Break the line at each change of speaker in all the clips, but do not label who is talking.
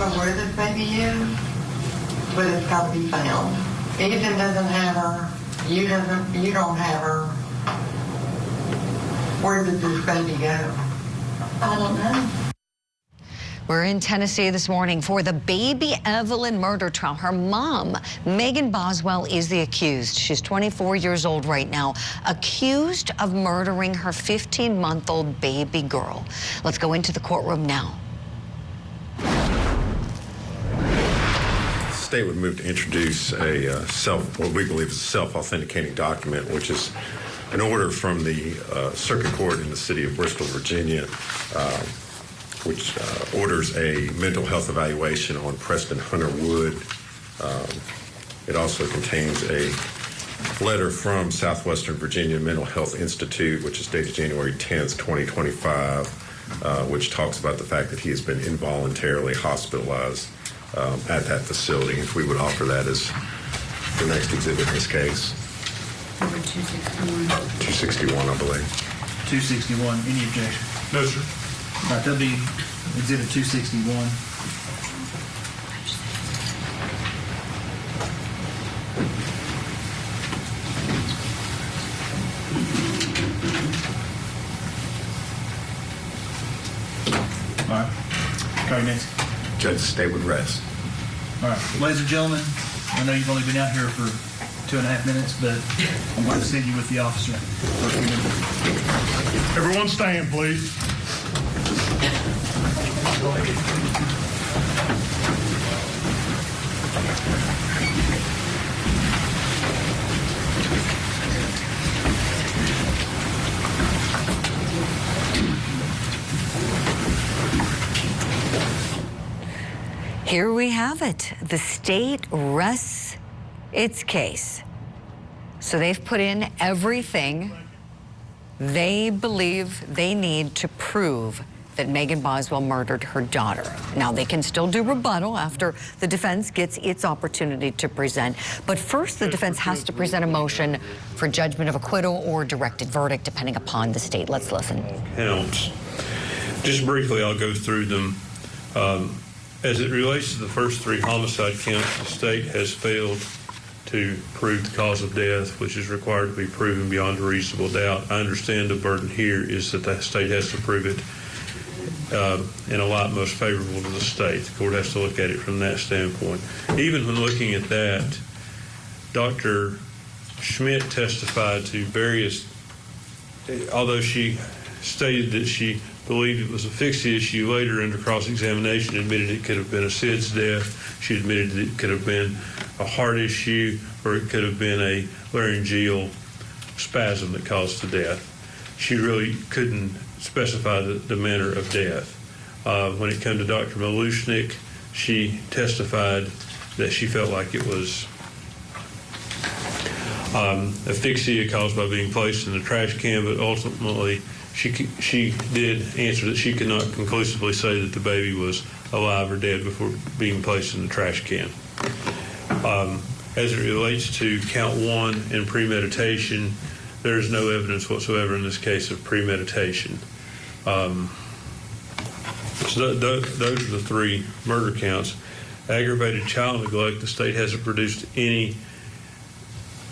know where this baby is, but it's got to be found. Ethan doesn't have her. You don't have her. Where did this baby go? I don't know.
We're in Tennessee this morning for the baby Evelyn murder trial. Her mom, Evelyn Boswell, is the accused. She's 24 years old right now, accused of murdering her 15-month-old baby girl. Let's go into the courtroom now.
The state would move to introduce what we believe is a self-authenticating document, which is an order from the circuit court in the city of Bristol, Virginia, which orders a mental health evaluation on Preston Hunter Wood. It also contains a letter from Southwestern Virginia Mental Health Institute, which is dated January 10th, 2025, which talks about the fact that he has been involuntarily hospitalized at that facility. If we would offer that as the next exhibit in this case.
Number 261.
261, I believe.
261, any objection?
No, sir.
All right, that'll be exhibit 261. All right. Okay, next.
Judge, the state would rest.
All right, ladies and gentlemen, I know you've only been out here for 2.5 minutes, but I'm going to send you with the officer for a few minutes.
Everyone stand, please.
Here we have it. The state rests its case. So they've put in everything they believe they need to prove that Evelyn Boswell murdered her daughter. Now, they can still do rebuttal after the defense gets its opportunity to present. But first, the defense has to present a motion for judgment of acquittal or directed verdict, depending upon the state. Let's listen.
Counts. Just briefly, I'll go through them. As it relates to the first 3 homicide counts, the state has failed to prove the cause of death, which is required to be proven beyond a reasonable doubt. I understand the burden here is that the state has to prove it in a light most favorable to the state. The court has to look at it from that standpoint. Even when looking at that, Dr. Schmidt testified to various, although she stated that she believed it was asphyxia, she later under cross-examination admitted it could have been a SIDS death. She admitted that it could have been a heart issue, or it could have been a laryngeal spasm that caused the death. She really couldn't specify the manner of death. When it came to Dr. Malushnik, she testified that she felt like it was asphyxia caused by being placed in the trash can, but ultimately she did answer that she could not conclusively say that the baby was alive or dead before being placed in the trash can. As it relates to count 1 in premeditation, there is no evidence whatsoever in this case of premeditation. So those are the 3 murder counts. Aggravated child neglect, the state hasn't produced any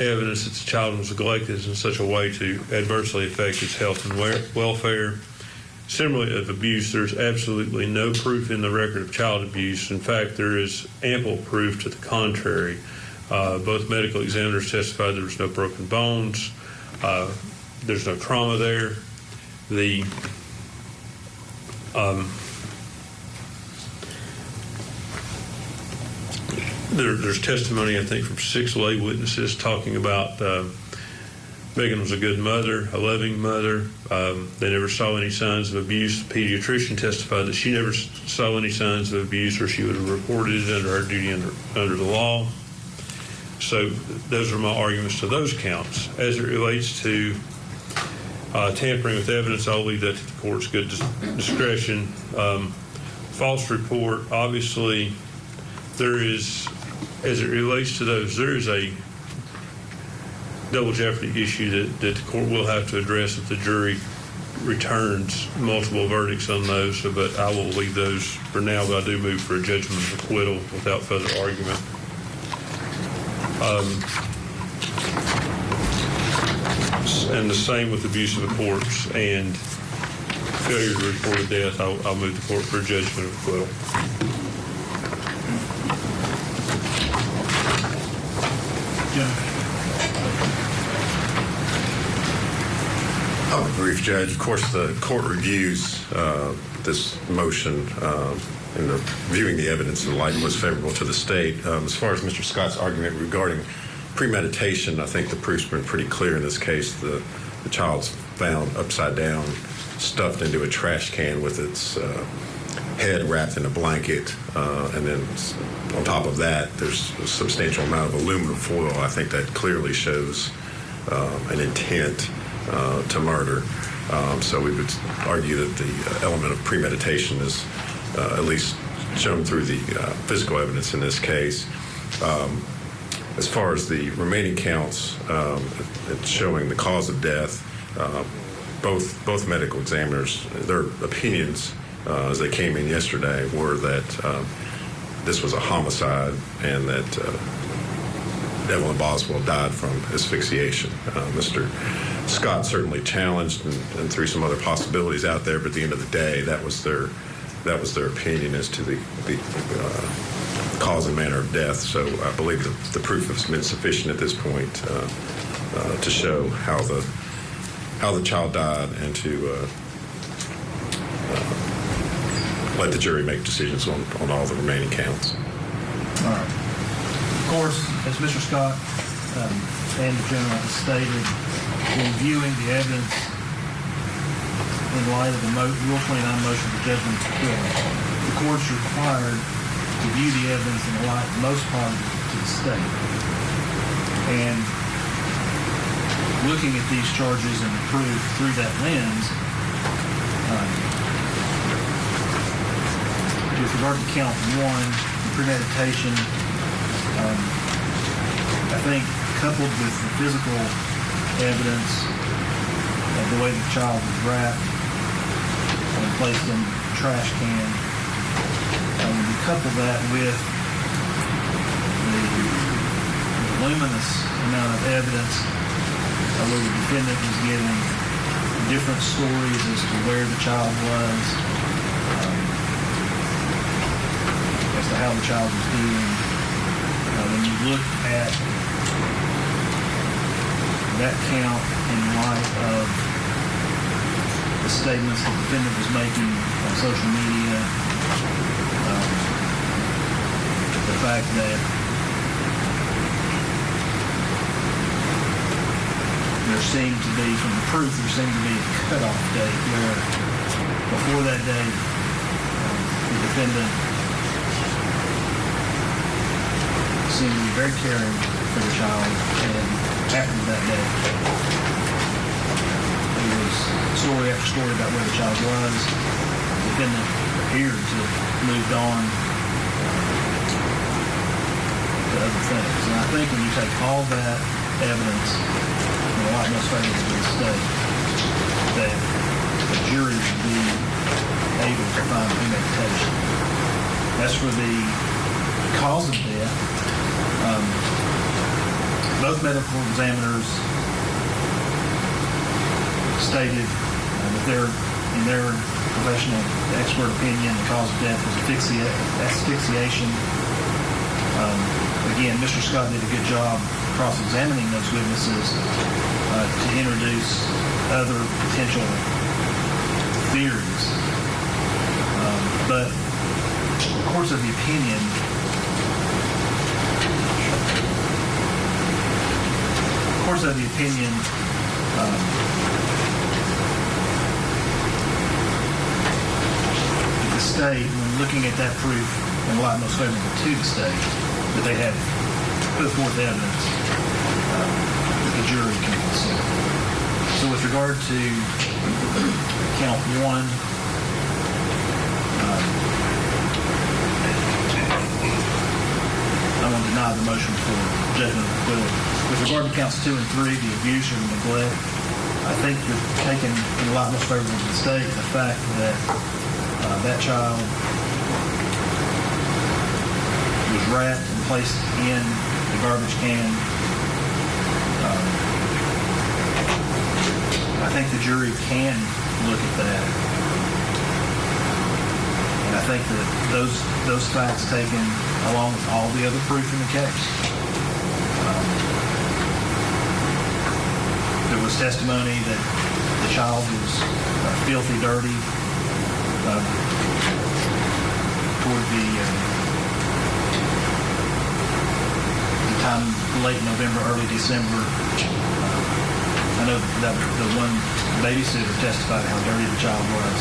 evidence that the child was neglected in such a way to adversely affect its health and welfare. Similarly, of abuse, there's absolutely no proof in the record of child abuse. In fact, there is ample proof to the contrary. Both medical examiners testified there was no broken bones. There's no trauma there. There's testimony, I think, from 6 lay witnesses talking about Megan was a good mother, a loving mother. They never saw any signs of abuse. The pediatrician testified that she never saw any signs of abuse, or she would have reported it under her duty under the law. So those are my arguments to those counts. As it relates to tampering with evidence, I'll leave that to the court's good discretion. False report, obviously, there is, as it relates to those, there is a double jeopardy issue that the court will have to address if the jury returns multiple verdicts on those, but I will leave those for now, but I do move for a judgment of acquittal without further argument. And the same with abuse of the corpse and failure to report a death. I'll move the court for a judgment of acquittal.
I'll be brief, Judge. Of course, the court reviews this motion in viewing the evidence in the light most favorable to the state. As far as Mr. Scott's argument regarding premeditation, I think the proof's been pretty clear in this case. The child's found upside down, stuffed into a trash can with its head wrapped in a blanket, and then on top of that, there's a substantial amount of aluminum foil. I think that clearly shows an intent to murder. So we would argue that the element of premeditation is at least shown through the physical evidence in this case. As far as the remaining counts, it's showing the cause of death. Both medical examiners, their opinions as they came in yesterday were that this was a homicide and that Evelyn Boswell died from asphyxiation. Mr. Scott certainly challenged and threw some other possibilities out there, but at the end of the day, that was their opinion as to the cause and manner of death. So I believe that the proof has been sufficient at this point to show how the child died and to let the jury make decisions on all the remaining counts.
All right. Of course, as Mr. Scott and the general has stated, when viewing the evidence in light of the Rule 29 motion for judgment of acquittal, the court's required to view the evidence in the light most positive to the state. And looking at these charges and the proof through that lens, with regard to count 1, premeditation, I think coupled with the physical evidence of the way the child was wrapped and placed in the trash can, when you couple that with the voluminous amount of evidence where the defendant was giving different stories as to where the child was, as to how the child was doing. When you look at that count in light of the statements the defendant was making on social media, the fact that there seemed to be, from the proof, there seemed to be a cutoff date where before that date, the defendant seemed to be very caring for the child, and after that day, there was story after story about where the child was. The defendant appeared to have moved on to other things. And I think when you take all that evidence, and a lot most favorable to the state, that the jury would be able to find premeditation. As for the cause of death, both medical examiners stated that in their professional expert opinion, the cause of death was asphyxiation. Again, Mr. Scott did a good job cross-examining those witnesses to introduce other potential theories. But the course of the opinion the state, when looking at that proof in a lot most favorable to the state, that they have put forth evidence that the jury can consider. So with regard to count 1, I want to deny the motion for judgment of acquittal. With regard to counts 2 and 3, the abuse or the neglect, I think that taken in the light most favorable to the state, the fact that that child was wrapped and placed in the garbage can, I think the jury can look at that. And I think that those facts taken along with all the other proof in the case. There was testimony that the child was filthy, dirty toward the time late November, early December. I know that the one babysitter testified how dirty the child was.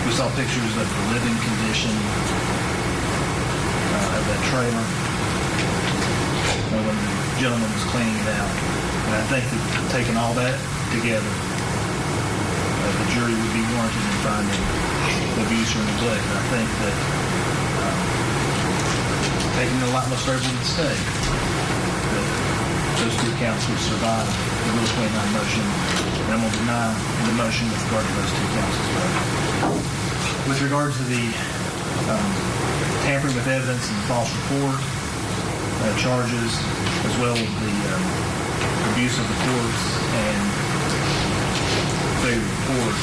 We saw pictures of the living condition of that trailer when the gentleman was cleaning it out. And I think that taking all that together, the jury would be warranted in finding abuse or neglect. And I think that taking the light most favorable to the state, that those two counts would survive the Rule 29 motion. And I'm going to deny the motion with regard to those two counts as well. With regard to the tampering with evidence and false report charges, as well as the abuse of the courts and failure to report,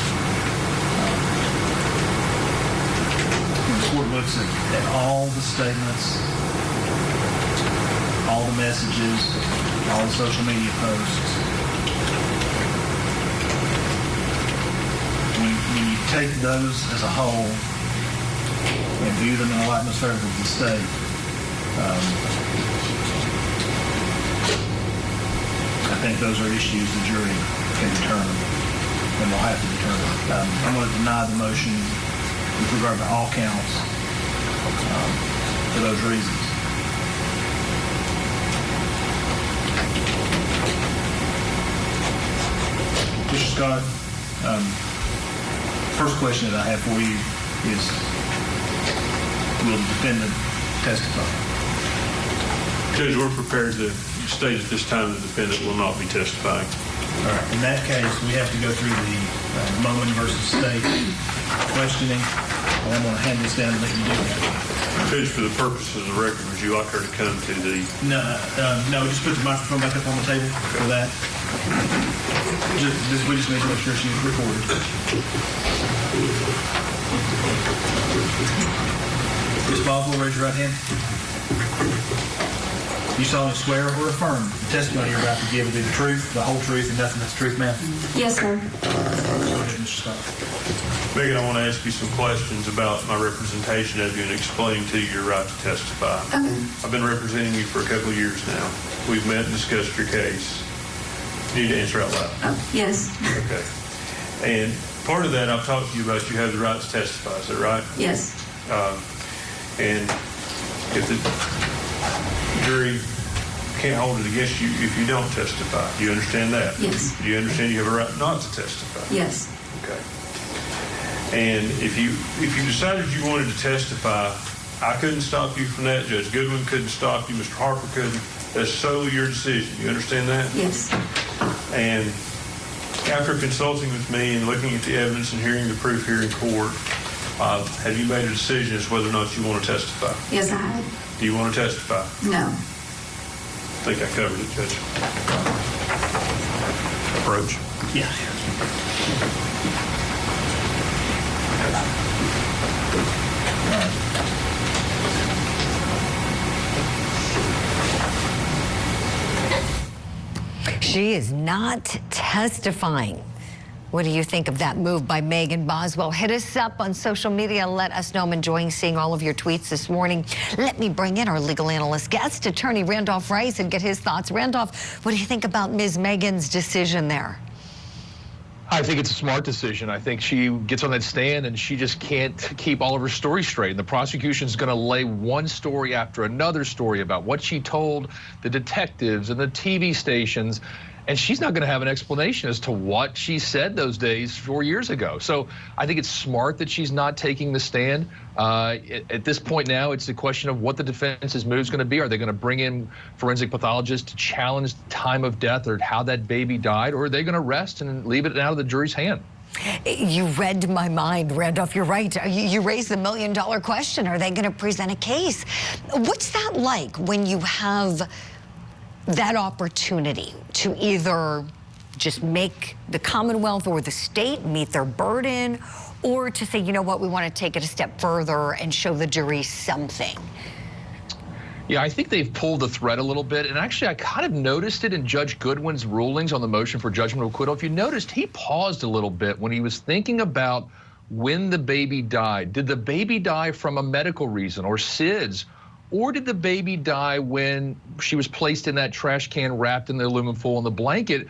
when the court looks at all the statements, all the messages, all the social media posts, when you take those as a whole and view them in a light most favorable to the state, I think those are issues the jury can determine and will have to determine. I'm going to deny the motion with regard to all counts for those reasons. Mr. Scott, first question that I have for you is, will the defendant testify?
Judge, we're prepared to state at this time the defendant will not be testifying.
All right. In that case, we have to go through the Mullen versus State questioning. And I'm going to hand this down and let you do that.
Judge, for the purposes of the record, would you like her to come to the...
No, just put the microphone back up on the table for that. We just need to make sure she's recorded. Ms. Boswell, raise your right hand. You solemnly swear or affirm the testimony you're about to give will be the truth, the whole truth, and nothing but the truth, ma'am?
Yes, sir.
Go ahead, Mr. Scott.
Megan, I want to ask you some questions about my representation of you and explain to you your right to testify.
Okay.
I've been representing you for a couple of years now. We've met and discussed your case. You need to answer out loud.
Yes.
Okay. And part of that, I've talked to you about you have the right to testify. Is that right?
Yes.
And if the jury can't hold it against you if you don't testify. Do you understand that?
Yes.
Do you understand you have a right not to testify?
Yes.
Okay. And if you decided you wanted to testify, I couldn't stop you from that. Judge Goodwin couldn't stop you. Mr. Harper couldn't. That's solely your decision. You understand that?
Yes.
And after consulting with me and looking at the evidence and hearing the proof here in court, have you made a decision as whether or not you want to testify?
Yes, I have.
Do you want to testify?
No.
I think I covered it, Judge. Approach.
Yeah.
She is not testifying. What do you think of that move by Megan Boswell? Hit us up on social media. Let us know. I'm enjoying seeing all of your tweets this morning. Let me bring in our legal analyst guest, attorney Randolph Rice, and get his thoughts. Randolph, what do you think about Ms. Megan's decision there?
I think it's a smart decision. I think she gets on that stand and she just can't keep all of her stories straight. And the prosecution's going to lay one story after another story about what she told the detectives and the TV stations. And she's not going to have an explanation as to what she said those days 4 years ago. So I think it's smart that she's not taking the stand. At this point now, it's a question of what the defense's move is going to be. Are they going to bring in forensic pathologists to challenge the time of death or how that baby died, or are they going to rest and leave it out of the jury's hand?
You read my mind, Randolph. You're right. You raised the $1 million question. Are they going to present a case? What's that like when you have that opportunity to either just make the Commonwealth or the state meet their burden, or to say, you know what, we want to take it a step further and show the jury something?
Yeah, I think they've pulled the thread a little bit. And actually, I kind of noticed it in Judge Goodwin's rulings on the motion for judgment of acquittal. If you noticed, he paused a little bit when he was thinking about when the baby died. Did the baby die from a medical reason or SIDS? Or did the baby die when she was placed in that trash can wrapped in the aluminum foil in the blanket?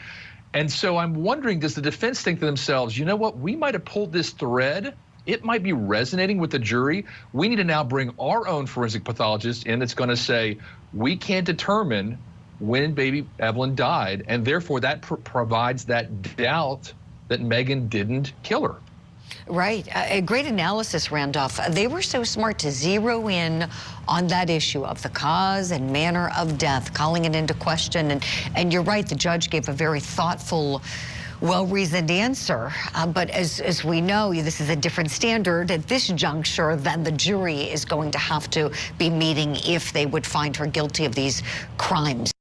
And so I'm wondering, does the defense think to themselves, you know what, we might have pulled this thread. It might be resonating with the jury. We need to now bring our own forensic pathologist in that's going to say, we can't determine when baby Evelyn died, and therefore that provides that doubt that Megan didn't kill her.
Right. A great analysis, Randolph. They were so smart to zero in on that issue of the cause and manner of death, calling it into question. And you're right, the judge gave a very thoughtful, well-reasoned answer. But as we know, this is a different standard at this juncture than the jury is going to have to be meeting if they would find her guilty of these crimes.